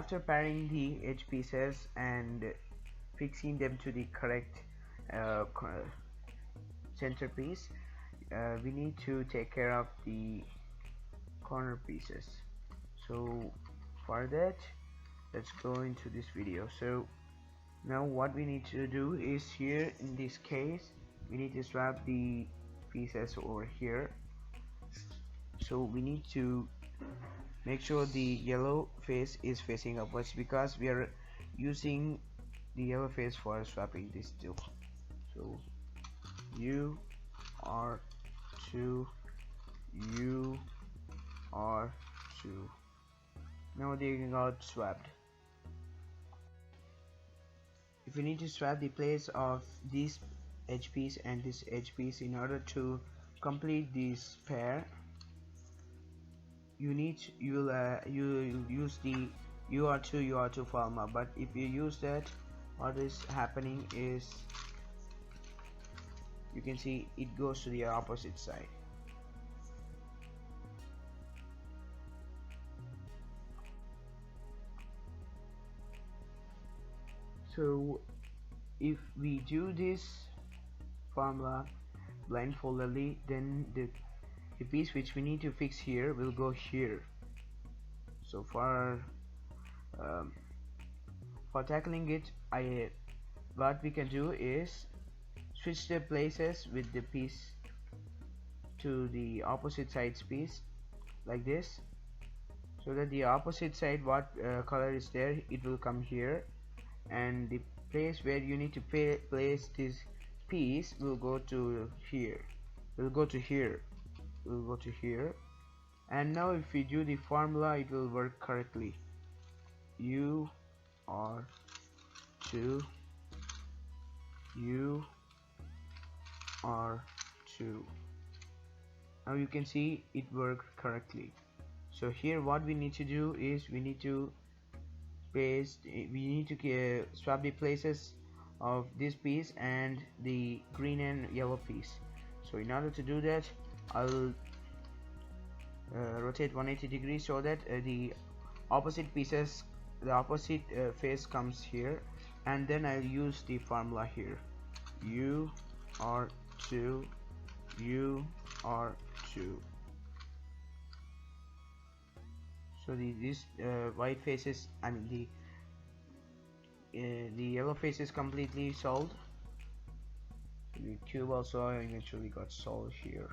after pairing the edge pieces and fixing them to the correct uh, centerpiece, we need to take care of the corner pieces. So for that, let's go into this video. So now what we need to do is, here in this case, we need to swap the pieces over here. So we need to make sure the yellow face is facing upwards, because we are using the yellow face for swapping these two. So U R2, U R2. Now they got swapped. If you need to swap the place of this edge piece and this edge piece in order to complete this pair, you use the UR2 formula. But if you use that, what is happening is, you can see it goes to the opposite side. So if we do this formula blindfoldedly, then the piece which we need to fix here will go here. So for tackling it, what we can do is switch the places with the piece to the opposite side's piece, like this, so that the opposite side, what color is there, it will come here, and the place where you need to place this piece will go to here, will go to here. And now if we do the formula, it will work correctly. U R2, U R2. Now you can see it worked correctly. So here what we need to do is, we need to swap the places of this piece and the green and yellow piece. So in order to do that, I'll rotate 180 degrees so that the opposite face comes here, and then I'll use the formula here, U R2, U R2. So these white faces, I mean the yellow face is completely solved. The cube also eventually got solved here.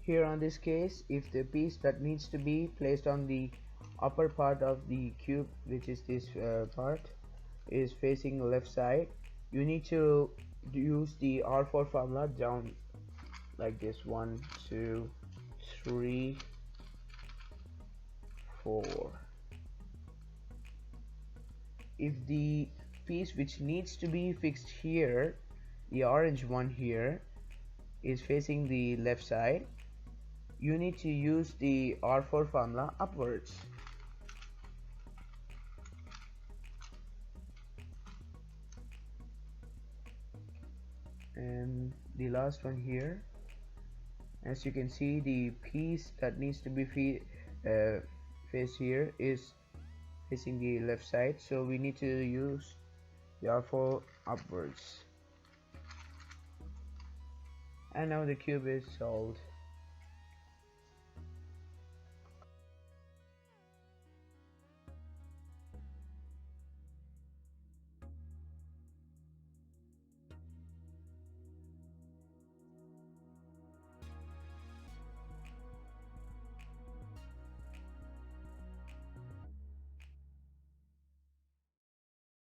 Here on this case, if the piece that needs to be placed on the upper part of the cube, which is this part, is facing left side, you need to use the R4 formula down like this: 1 2 3 4. If the piece which needs to be fixed here, the orange one here, is facing the left side, you need to use the R4 formula upwards. And the last one here, as you can see, the piece that needs to be faced here is facing the left side, so we need to use the R4 upwards. And now the cube is solved.